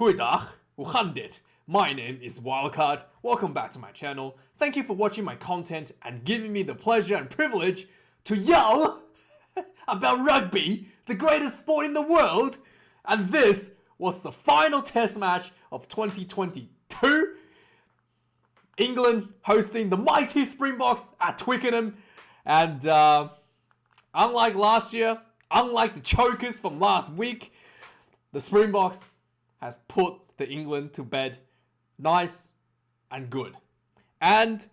Goeiedag, hoe gaan dit? My name is Wildkard. Welcome back to my channel. Thank you for watching my content and giving me the pleasure and privilege to yell about rugby, the greatest sport in the world. And this was the final test match of 2022. England hosting the mighty Springboks at Twickenham. And unlike last year, unlike the chokers from last week, the Springboks has put the England to bed nice and good. And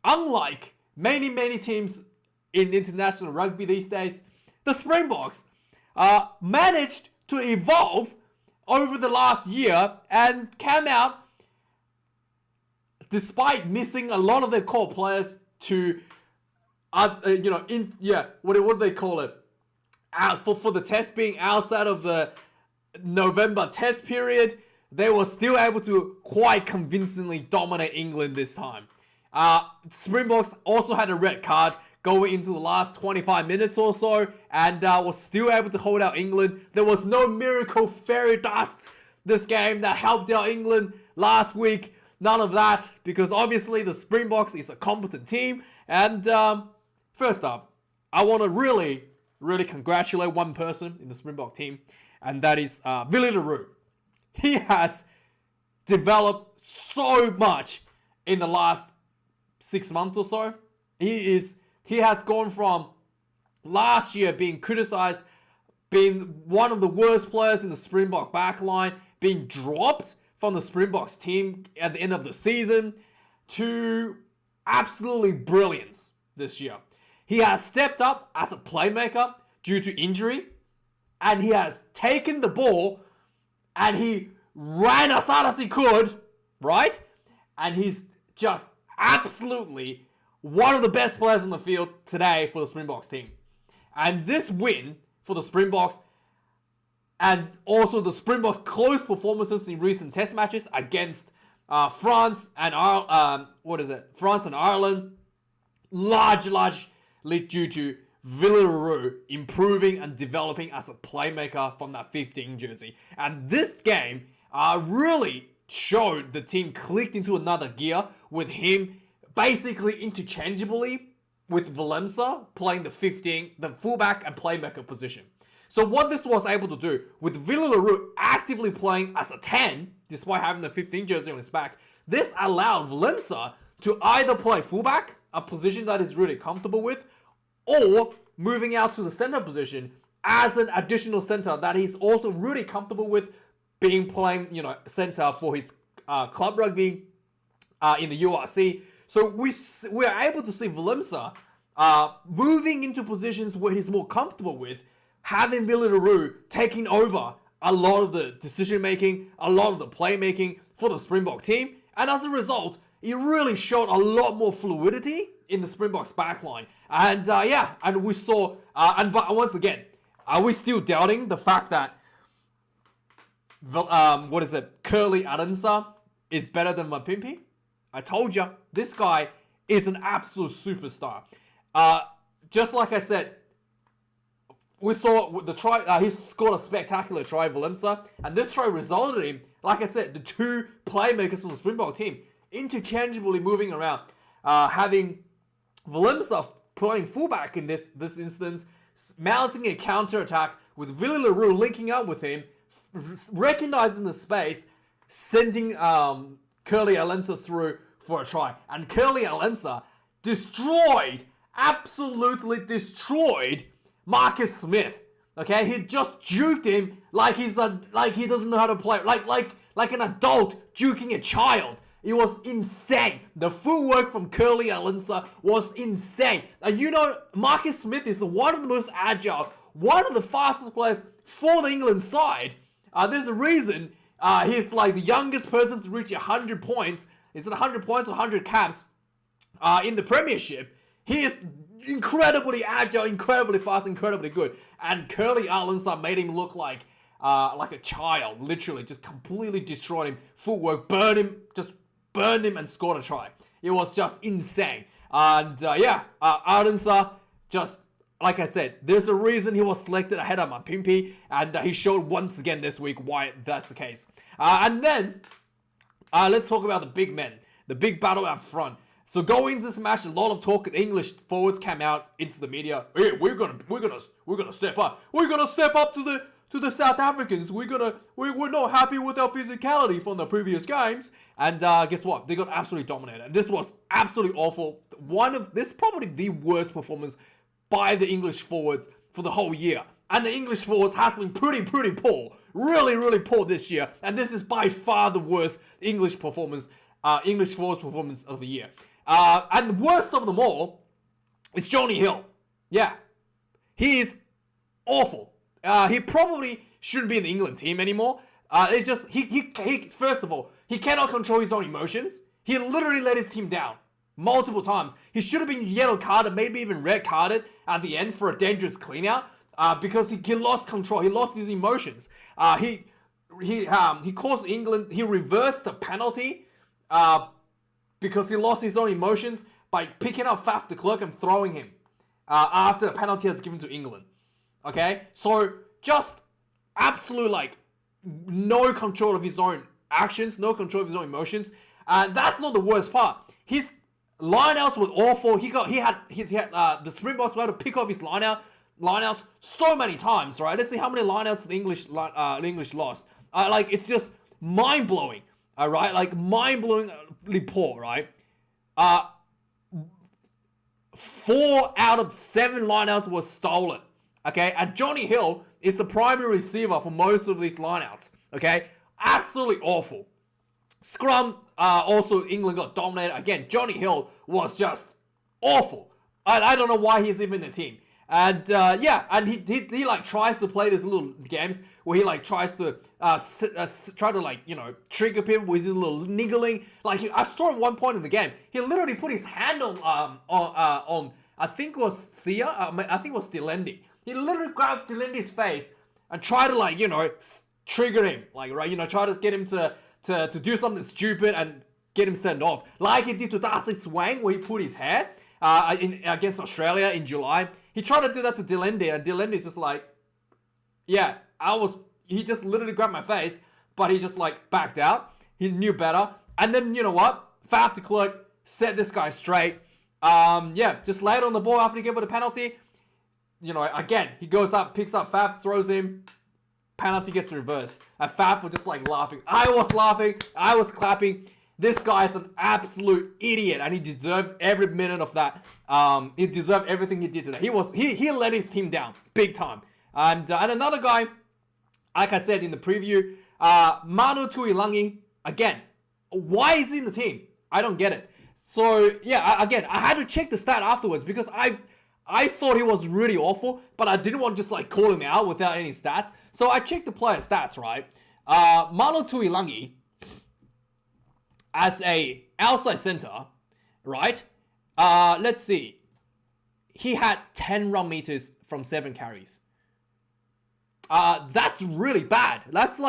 unlike many teams in international rugby these days, the Springboks managed to evolve over the last year and came out, despite missing a lot of their core players to, what do they call it? For the test being outside of the November test period, they were still able to quite convincingly dominate England this time. Springboks also had a red card going into the last 25 minutes or so, and was still able to hold out England. There was no miracle fairy dust this game that helped out England last week. None of that, because obviously the Springboks is a competent team. And first up, I want to really congratulate one person in the Springbok team, and that is Willie le Roux. He has developed so much in the last 6 months or so. He has gone from last year being criticized, being one of the worst players in the Springbok backline, being dropped from the Springboks team at the end of the season, to absolutely brilliance this year. He has stepped up as a playmaker due to injury, and he has taken the ball and he ran as hard as he could, right? And he's just absolutely one of the best players on the field today for the Springboks team. And this win for the Springboks, and also the Springboks' close performances in recent test matches against France and Ireland, largely due to Willie le Roux improving and developing as a playmaker from that 15 jersey. And this game really showed the team clicked into another gear with him basically interchangeably with Valemsa playing the fullback and playmaker position. So what this was able to do, with Willie le Roux actively playing as a 10, despite having the 15 jersey on his back, this allowed Valemsa to either play fullback, a position that he's really comfortable with, or moving out to the center position as an additional center that he's also really comfortable with, playing center for his club rugby in the URC. So we are able to see Valemsa moving into positions where he's more comfortable with, having Willie le Roux taking over a lot of the decision making, a lot of the playmaking for the Springbok team, and as a result, he really showed a lot more fluidity in the Springboks backline. And and we saw, but once again, are we still doubting the fact that Curly Adensa is better than Mapimpi? I told you, this guy is an absolute superstar. Just like I said, we saw the try. He scored a spectacular try, Valemsa, and this try resulted in, like I said, the two playmakers from the Springbok team interchangeably moving around, having Valemsa playing fullback in this instance, mounting a counter attack with Willie le Roux linking up with him, recognizing the space, sending Curly Adensa through for a try, and Curly Adensa absolutely destroyed Marcus Smith. Okay, he just juked him like he doesn't know how to play, like an adult juking a child. It was insane. The footwork from Curly Adensa was insane. And Marcus Smith is one of the most agile, one of the fastest players for the England side. There's a reason he's like the youngest person to reach 100 points. Is it 100 points or 100 caps in the Premiership? He is incredibly agile, incredibly fast, incredibly good. And Curly Adensa made him look like a child, literally just completely destroyed him. Footwork, burned him and scored a try. It was just insane. And Adensa just like I said, there's a reason he was selected ahead of Mapimpi, and he showed once again this week why that's the case. And then, let's talk about the big men, the big battle up front. So going into this match, a lot of talk. The English forwards came out into the media. Hey, we're gonna step up. We're gonna step up to the South Africans. We're not happy with our physicality from the previous games. And guess what? They got absolutely dominated. And this was absolutely awful. This is probably the worst performance by the English forwards for the whole year. And the English forwards has been pretty poor. Really poor this year. And this is by far the worst English forwards performance of the year. And the worst of them all is Johnny Hill. Yeah. He is awful. He probably shouldn't be in the England team anymore. It's just, he first of all, he cannot control his own emotions. He literally let his team down multiple times. He should have been yellow carded, maybe even red carded at the end for a dangerous clean out, because he lost control. He lost his emotions. He caused England, he reversed the penalty, because he lost his own emotions by picking up Faf de Klerk and throwing him after the penalty was given to England. Okay? So, just absolute, no control of his own actions, no control of his own emotions. And that's not the worst part. His lineouts were awful. He had the Springboks were able to pick off his lineouts so many times, right? Let's see how many lineouts the English lost. It's just mind-blowing. Alright, mind-blowingly poor, right? 4 out of 7 lineouts were stolen. Okay, and Johnny Hill is the primary receiver for most of these lineouts. Okay, absolutely awful. Scrum, also England got dominated. Again, Johnny Hill was just awful. I don't know why he's even in the team. And he tries to play these little games where he tries to trigger people with his little niggling. I saw at one point in the game, he literally put his hand on I think it was Sia, I think it was Dilendi. He literally grabbed Dilendi's face and tried to trigger him, try to get him to do something stupid and get him sent off, like he did to Darcy Swang where he put his hair against Australia in July. He tried to do that to Dilendi, and Dilendi's just he just literally grabbed my face, but he just backed out. He knew better. And then, you know what? Faf de Klerk set this guy straight. Just laid on the ball after he gave it a penalty. Again, he goes up, picks up Faf, throws him. Penalty gets reversed. And Faf was just laughing. I was laughing. I was clapping. This guy is an absolute idiot, and he deserved every minute of that. He deserved everything he did today. He let his team down big time. And another guy, like I said in the preview, Manu Tuilangi. Again, why is he in the team? I don't get it. So yeah, I had to check the stat afterwards because I thought he was really awful, but I didn't want to just call him out without any stats. So I checked the player stats, right? Manu Tuilangi, as a outside center, right? Let's see. He had 10 run meters from 7 carries. That's really bad. That's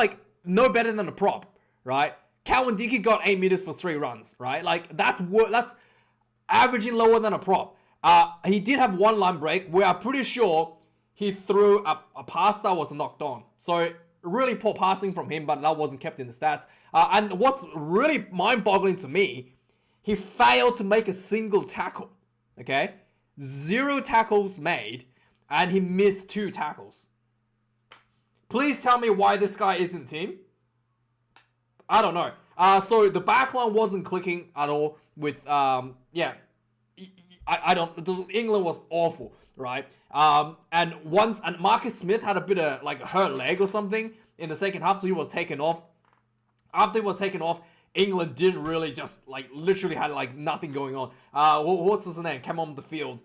no better than a prop, right? Calvin Dickey got 8 meters for 3 runs, right? That's averaging lower than a prop. He did have one line break where I'm pretty sure he threw a pass that was knocked on. So really poor passing from him, but that wasn't kept in the stats. And what's really mind-boggling to me, he failed to make a single tackle. Okay? 0 tackles made, and he missed 2 tackles. Please tell me why this guy is in the team. I don't know. So the backline wasn't clicking at all with, I don't, England was awful, right? And Marcus Smith had a bit of a hurt leg or something in the second half, so he was taken off. After he was taken off, England didn't really just literally had nothing going on. What's his name? Came on the field.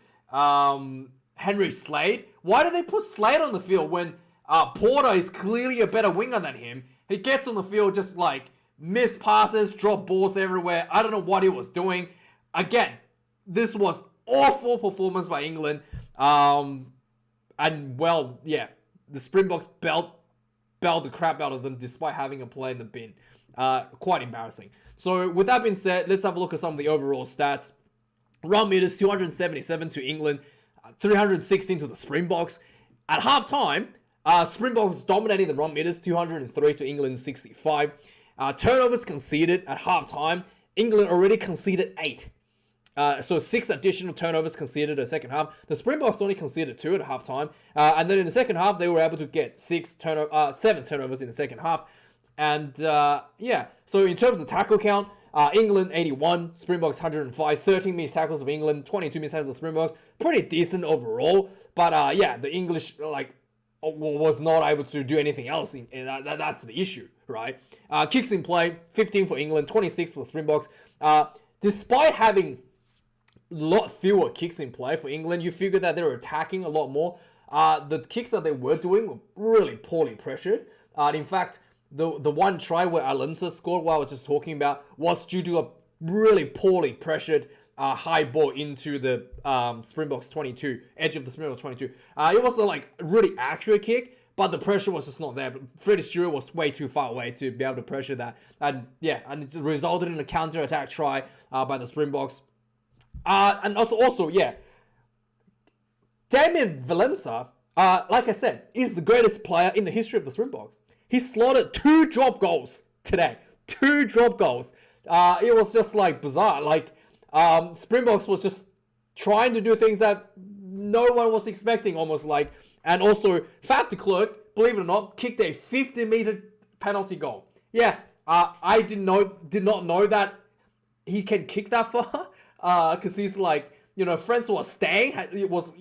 Henry Slade. Why did they put Slade on the field when Porter is clearly a better winger than him? He gets on the field just missed passes, drop balls everywhere. I don't know what he was doing. Again, this was awful performance by England. The Springboks belled the crap out of them despite having a play in the bin. Quite embarrassing. So with that being said, let's have a look at some of the overall stats. Run meters, 277 to England. 316 to the Springboks. At halftime, Springboks dominating the run meters, 203 to England's 65. Turnovers conceded at halftime. England already conceded 8. So 6 additional turnovers conceded in the second half. The Springboks only conceded 2 at halftime. And then in the second half, they were able to get 7 turnovers in the second half. And yeah, so in terms of tackle count, England 81, Springboks 105, 13 missed tackles of England, 22 missed tackles of Springboks. Pretty decent overall. But yeah, the English was not able to do anything else. That's the issue, right? Kicks in play, 15 for England, 26 for the Springboks. Despite having a lot fewer kicks in play for England, you figure that they were attacking a lot more. The kicks that they were doing were really poorly pressured. In fact, the one try where Alonso scored, what I was just talking about, was due to a really poorly pressured high ball into the Springboks 22, edge of the Springboks 22. It was a really accurate kick, but the pressure was just not there. Freddie Stewart was way too far away to be able to pressure that. And yeah, and it resulted in a counter-attack try by the Springboks. And also, yeah, Damien Valenza, like I said, is the greatest player in the history of the Springboks. He slaughtered 2 drop goals today. 2 drop goals. It was just bizarre. Springboks was just trying to do things that no one was expecting, almost like. And also, Faf de Klerk, believe it or not, kicked a 50-meter penalty goal. Yeah, I did not know that he can kick that far. Because he's Francois Stang, it was,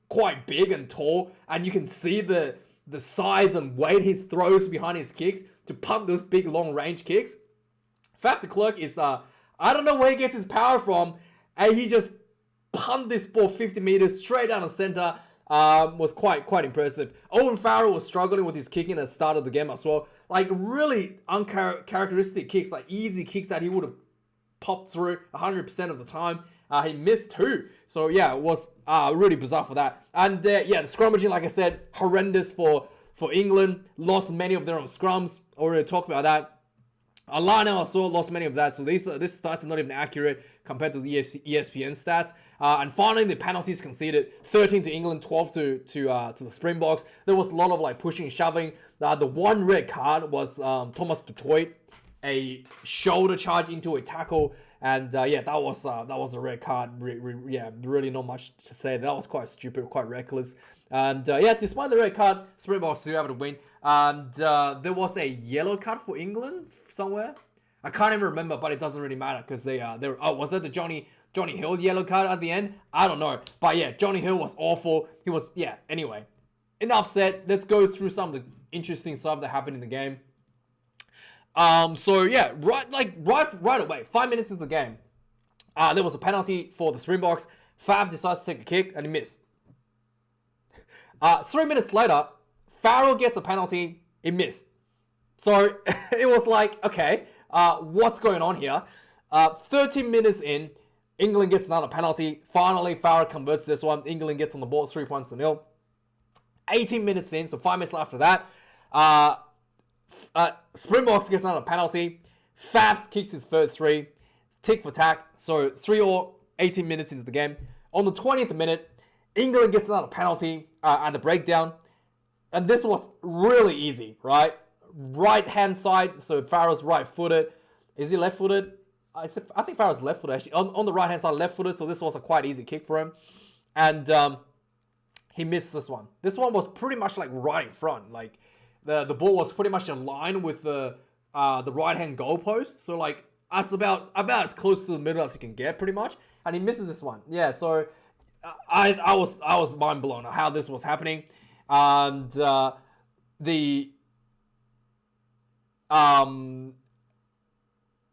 quite big and tall. And you can see the size and weight he throws behind his kicks to pump those big long-range kicks. Faf de Klerk is, I don't know where he gets his power from. And he just pumped this ball 50 meters straight down the center. Was quite impressive. Owen Farrell was struggling with his kicking at the start of the game as well. Really uncharacteristic kicks, easy kicks that he would have popped through 100% of the time. He missed 2. So yeah, it was really bizarre for that. And yeah, the scrummaging, like I said, horrendous for England. Lost many of their own scrums. Already talked about that. Alana as well lost many of that. So this stats are not even accurate compared to the ESPN stats. And finally, the penalties conceded: 13 to England, 12 to the Springboks. There was a lot of pushing and shoving. The one red card was Thomas Dutoit, a shoulder charge into a tackle, and yeah, that was a red card. Yeah, really not much to say. That was quite stupid, quite reckless. And yeah, despite the red card, Springboks still able to win. And there was a yellow card for England somewhere. I can't even remember, but it doesn't really matter because they were. Oh, was that the Johnny Hill yellow card at the end? I don't know, but yeah, Johnny Hill was awful. He was, yeah. Anyway, enough said. Let's go through some of the interesting stuff that happened in the game. So yeah, right away, 5 minutes into the game, there was a penalty for the Springboks. Faf decides to take a kick and he missed. 3 minutes later, Farrell gets a penalty, he missed. So it was okay, what's going on here? 13 minutes in, England gets another penalty. Finally, Farrell converts this one. England gets on the board, 3 points to nil. 18 minutes in, so 5 minutes after that, Springboks gets another penalty. Faf kicks his first 3. Tick for tack. So 3-all, 18 minutes into the game. On the 20th minute, England gets another penalty at the breakdown. And this was really easy, right? Right hand side, so Farrell's right-footed. Is he left-footed? I think Farrell's left-footed actually. On the right hand side, left-footed, so this was a quite easy kick for him. And he missed this one. This one was pretty much right in front. The ball was pretty much in line with the right-hand goalpost. So that's about as close to the middle as you can get, pretty much. And he misses this one. Yeah, so I was mind blown at how this was happening. And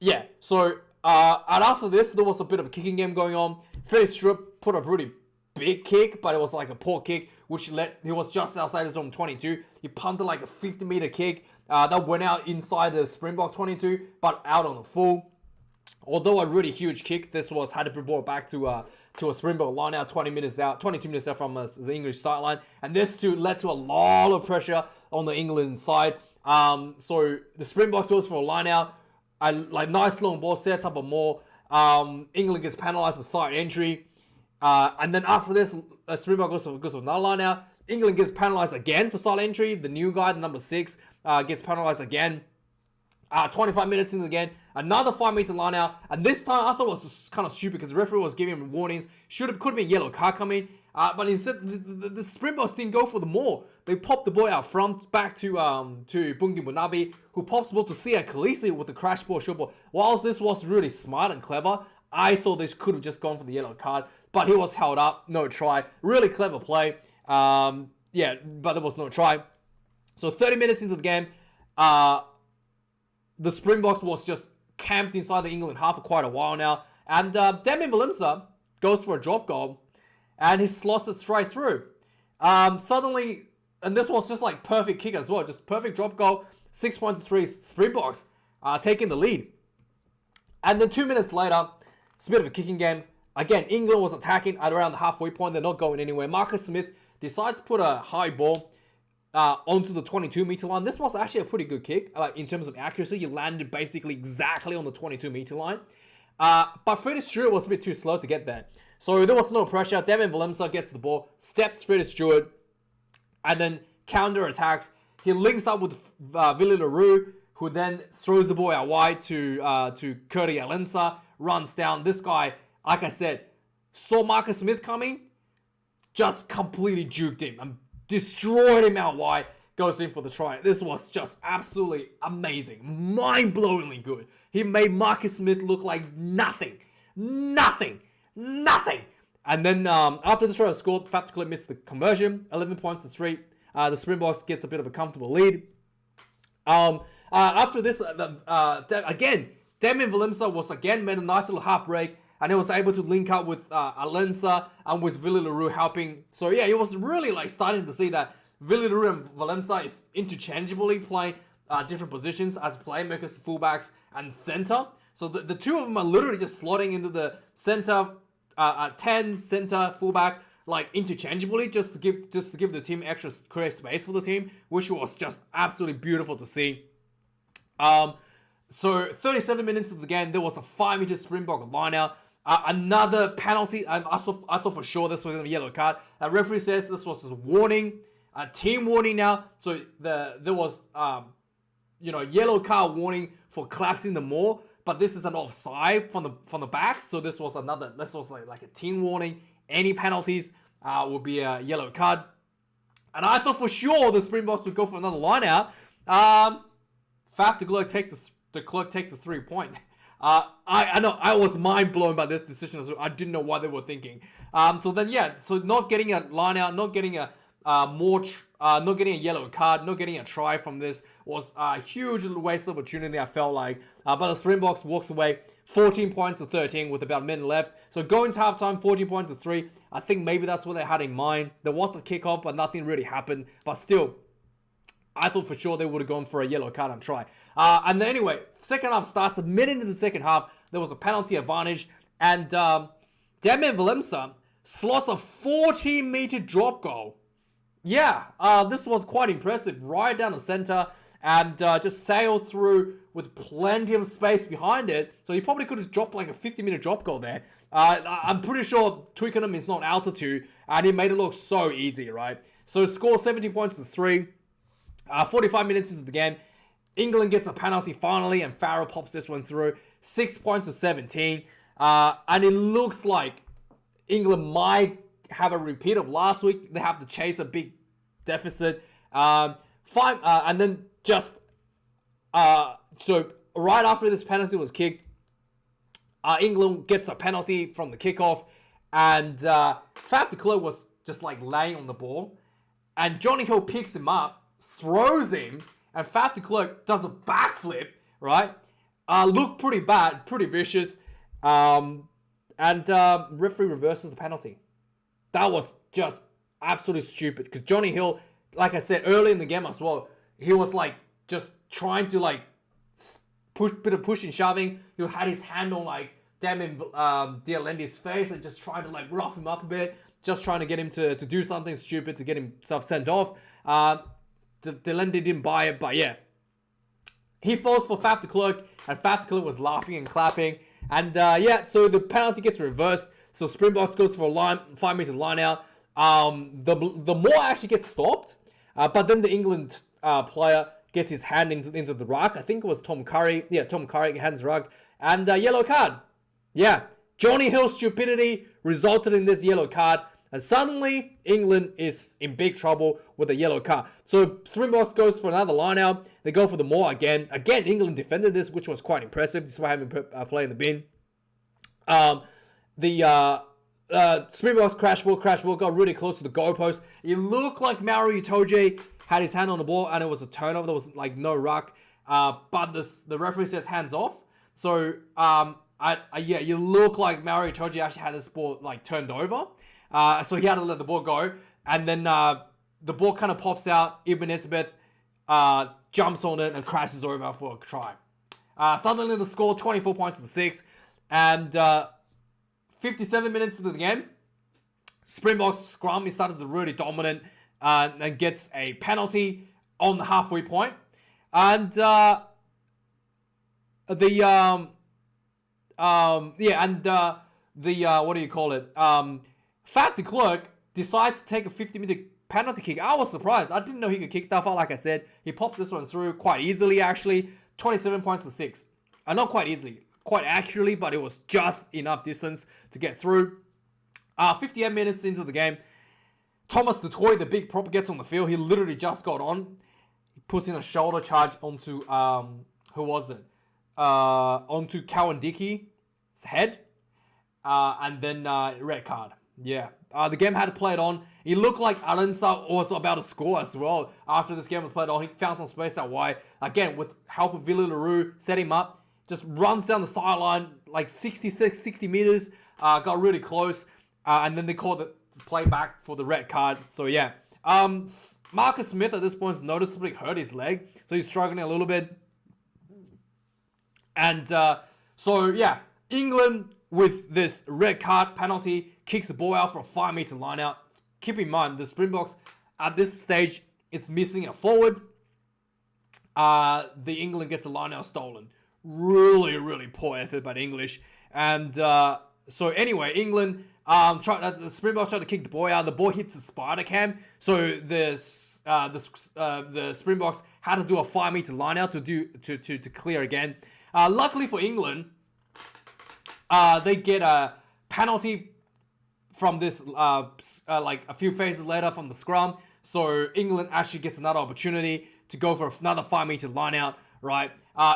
yeah, so and after this, there was a bit of a kicking game going on. Freddie Stewart put a pretty big kick, but it was a poor kick, which he was just outside his own 22. He punted a 50-meter kick that went out inside the Springbok 22, but out on the full. Although a really huge kick, this had to be brought back to a Springbok line out 22 minutes out from the English sideline, and this too led to a lot of pressure on the England side. So the Springboks goes for a line out, nice long ball, sets up a more. England gets penalised for side entry. And then after this, Springbok goes for another line out. England gets penalised again for side entry. The new guy, the number 6, gets penalised again. 25 minutes in again, another 5-meter line out, and this time I thought it was just kind of stupid because the referee was giving him warnings. Could have been a yellow card coming, but instead the Springboks didn't go for the more. They popped the ball out front back to Bungi Munabi, who pops the ball to Sia Khaleesi with the crash ball, short ball. Whilst this was really smart and clever, I thought this could have just gone for the yellow card, but he was held up, no try. Really clever play, yeah, but there was no try. So 30 minutes into the game, the Springboks was just camped inside the England half for quite a while now. And Damian Willemse goes for a drop goal. And he slots it straight through. Suddenly, and this was just like perfect kick as well. Just perfect drop goal. 6 points to 3 Springboks taking the lead. And then 2 minutes later, it's a bit of a kicking game. Again, England was attacking at around the halfway point. They're not going anywhere. Marcus Smith decides to put a high ball onto the 22-meter line. This was actually a pretty good kick in terms of accuracy. You landed basically exactly on the 22-meter line. But Freddie Stewart was a bit too slow to get there. So there was no pressure. Damian Willemse gets the ball, steps Freddie Stewart, and then counter-attacks. He links up with Willie LaRue, who then throws the ball out wide to Curdy Alensa, runs down. This guy, like I said, saw Marcus Smith coming, just completely juked him and destroyed him out wide, goes in for the try. This was just absolutely amazing. Mind-blowingly good. He made Marcus Smith look like nothing. Nothing. And then after the try was scored, Faf de Klerk missed the conversion. 11 points to 3. The Springboks gets a bit of a comfortable lead. After this, again, Damian Willemse was again made a nice little half break. And he was able to link up with Alensa and with Willie LaRue helping. So yeah, he was really like starting to see that Willie LaRue and Willemse is interchangeably playing different positions as playmakers, fullbacks, and center. So the two of them are literally just slotting into the center, 10 center, fullback, like interchangeably, just to give the team extra create space for the team, which was just absolutely beautiful to see. So 37 minutes of the game, there was a 5-meter Springbok line out. Another penalty. I thought for sure this was going to be a yellow card. The referee says this was a warning, a team warning now. So there was yellow card warning for collapsing the maul, but this is an offside from the back. So this was like a team warning. Any penalties will be a yellow card. And I thought for sure the Springboks would go for another line out. Faf de Klerk takes the 3-point. I know I was mind blown by this decision. So I didn't know what they were thinking. So not getting a line out, not getting a yellow card, not getting a try from this was a huge waste of opportunity. I felt like, but the Springboks walks away 14 points to 13 with about a minute left. So going to halftime, 14 points to 3. I think maybe that's what they had in mind. There was a kickoff, but nothing really happened. But still, I thought for sure they would have gone for a yellow card and try. And then anyway, second half starts. A minute into the second half, there was a penalty advantage. And Damian Willemse slots a 14-meter drop goal. Yeah, this was quite impressive. Right down the center and just sailed through with plenty of space behind it. So he probably could have dropped like a 50-meter drop goal there. I'm pretty sure Twickenham is not altitude. And he made it look so easy, right? So score 17 points to 3. 45 minutes into the game, England gets a penalty finally, and Farrell pops this one through. 6 points to 17. And it looks like England might have a repeat of last week. They have to chase a big deficit. And then just... so right after this penalty was kicked, England gets a penalty from the kickoff. And Faf de Klerk was just like laying on the ball. And Johnny Hill picks him up, throws him, and Faf de Klerk does a backflip, right? Looked pretty bad, pretty vicious. And referee reverses the penalty. That was just absolutely stupid. Because Johnny Hill, like I said early in the game as well, he was like just trying to like bit of pushing, shoving. He had his hand on like Damien Dialendi's face and just trying to like rough him up a bit. Just trying to get him to do something stupid to get himself sent off. Dialendi didn't buy it, but yeah. He falls for Faf de Klerk, and Faf de Klerk was laughing and clapping. And so the penalty gets reversed. So Springboks goes for a 5-meter line out. The Moore actually gets stopped, but then the England player gets his hand into the ruck. I think it was Tom Curry. Yeah, Tom Curry hands ruck. And yellow card. Yeah, Johnny Hill's stupidity resulted in this yellow card. And suddenly, England is in big trouble with a yellow card. So Springboks goes for another line out. They go for the Moore again. Again, England defended this, which was quite impressive. This is why I haven't play in the bin. The Springboks crash ball, got really close to the goalpost. It looked like Maori Itoje had his hand on the ball, and it was a turnover. There was like no ruck, but the referee says hands off. So yeah, you look like Maori Itoje actually had this ball like turned over. So he had to let the ball go, and then the ball kind of pops out. Ibn Isbeth jumps on it and crashes over for a try. Suddenly the score 24 points to 6, and 57 minutes into the game, Springboks scrum, he started to really dominant and gets a penalty on the halfway point. And what do you call it? Faf de Klerk decides to take a 50-meter penalty kick. I was surprised. I didn't know he could kick that far. Like I said, he popped this one through quite easily, actually. 27 points to 6. Not quite easily. Quite accurately, but it was just enough distance to get through. 58 minutes into the game, Thomas Dutoy, the big prop, gets on the field. He literally just got on. He puts in a shoulder charge onto, who was it? Onto Cowan-Dickey's head. And then red card. Yeah. The game had to play it on. It looked like Alensa was about to score as well. After this game was played on, he found some space out wide. Again, with help of Villy LaRue, set him up. Just runs down the sideline, like 60 meters. Got really close. And then they called the play back for the red card. So, yeah. Marcus Smith at this point noticeably hurt his leg. So, he's struggling a little bit. And so, yeah. England, with this red card penalty, kicks the ball out for a 5-meter line out. Keep in mind, the Springboks, at this stage, it's missing a forward. The England gets a line out stolen. Really, really poor effort by the English. And so anyway, England, the Springboks tried to kick the ball out. The ball hits the spider cam. So the Springboks had to do a 5-meter line out to clear again. Luckily for England, they get a penalty from this like a few phases later from the scrum. So England actually gets another opportunity to go for another 5-meter line out. Right,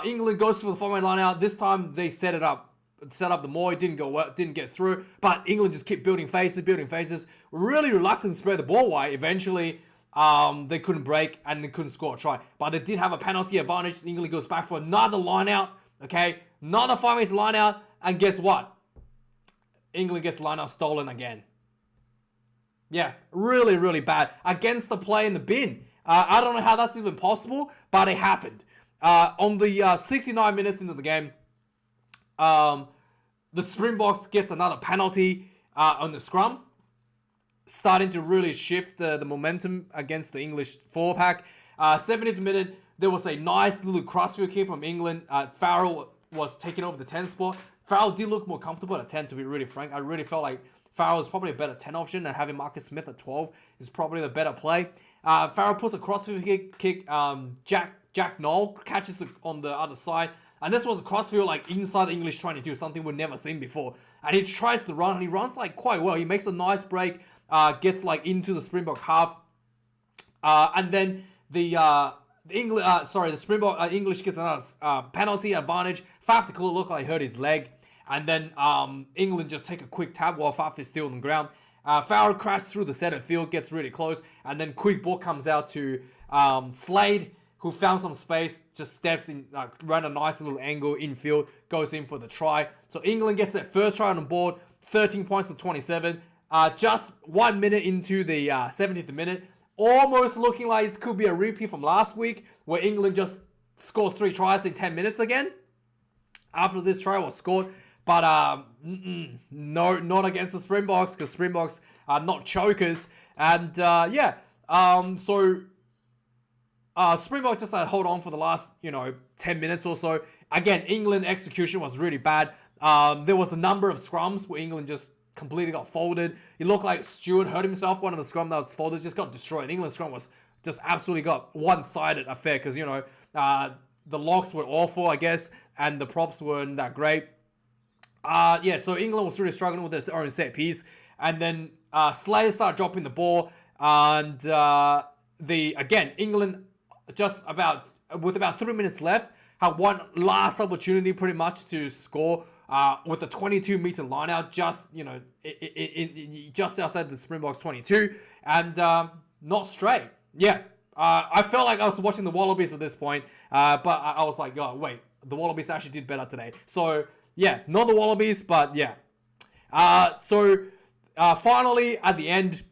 England goes for the 5-meter line out. This time they set up the Moore. It didn't get through. But England just kept building faces. Really reluctant to spread the ball wide. Eventually, they couldn't break and they couldn't score a try. But they did have a penalty advantage. England goes back for another line out. Okay, another 5-meter line out, and guess what? England gets line out stolen again. Yeah, really, really bad against the play in the bin. I don't know how that's even possible, but it happened. On the 69 minutes into the game, the Springboks gets another penalty on the scrum, starting to really shift the momentum against the English forward pack. 70th minute, there was a nice little crossfield kick from England. Farrell was taking over the 10 spot. Farrell did look more comfortable at 10, to be really frank. I really felt like Farrell was probably a better 10 option, and having Marcus Smith at 12 is probably the better play. Farrell puts a crossfield kick. Jack Knoll catches it on the other side. And this was a crossfield like inside the English trying to do something we've never seen before. And he tries to run, and he runs like quite well. He makes a nice break, gets like into the Springbok half. And then the Springbok English gets another penalty advantage. Faf de Klerk looked like he hurt his leg. And then England just take a quick tap while Faf is still on the ground. Farrell crashes through the center field, gets really close. And then quick ball comes out to Slade, who found some space, just steps in, ran a nice little angle infield, goes in for the try. So England gets their first try on the board, 13 points to 27. Just 1 minute into the 70th minute, almost looking like it could be a repeat from last week, where England just scored 3 tries in 10 minutes again, after this try was scored. But no, not against the Springboks, because Springboks are not chokers. And Springbok just had to hold on for the last, 10 minutes or so. Again, England execution was really bad. There was a number of scrums where England just completely got folded. It looked like Stewart hurt himself. One of the scrum that was folded just got destroyed. The England scrum was just absolutely got one-sided affair because, you know, the locks were awful, I guess, and the props weren't that great. Yeah, so England was really struggling with their own set piece. And then Slater started dropping the ball. And England just with about 3 minutes left, had one last opportunity pretty much to score with a 22-meter line out, just, you know, just outside the Springboks 22, and not straight. Yeah, I felt like I was watching the Wallabies at this point, but I was like, oh, wait, the Wallabies actually did better today. So, yeah, not the Wallabies, but yeah. Finally, at the end,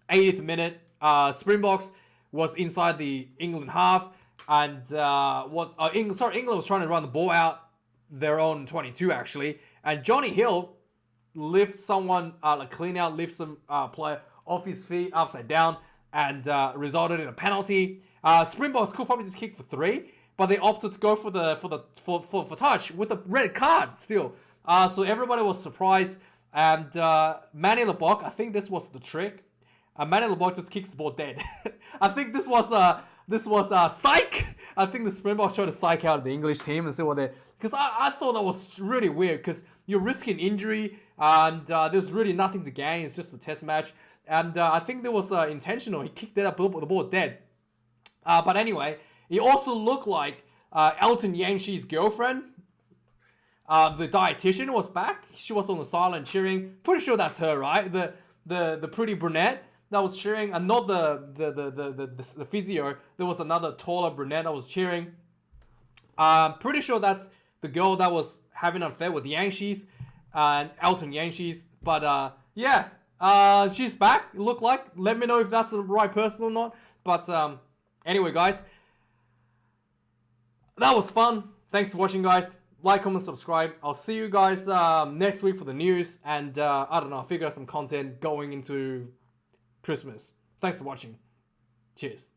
80th minute, Springboks was inside the England half, and England was trying to run the ball out their own 22 actually, and Johnny Hill lifts someone, clean out, lifts some player off his feet upside down, and resulted in a penalty. Springboks could probably just kick for 3, but they opted to go for touch with a red card still. So everybody was surprised, and Manny Lebok, I think this was the trick. Manny Lebok just kicks the ball dead. I think this was psych. I think the Springboks tried to psych out the English team and see what they. Because I thought that was really weird because you're risking injury and there's really nothing to gain. It's just a test match. And I think there was intentional. He kicked it up, the ball dead. But anyway, it also looked like Elton Yangshi's girlfriend, the dietitian, was back. She was on the sideline cheering. Pretty sure that's her, right? The pretty brunette that was cheering, and not the physio. There was another taller brunette that was cheering. Pretty sure that's the girl that was having an affair with Yangshis and Elton Yangshis. But yeah, she's back. It looked like. Let me know if that's the right person or not. But anyway, guys, that was fun. Thanks for watching, guys. Like, comment, subscribe. I'll see you guys next week for the news, and I don't know, I'll figure out some content going into Christmas. Thanks for watching. Cheers.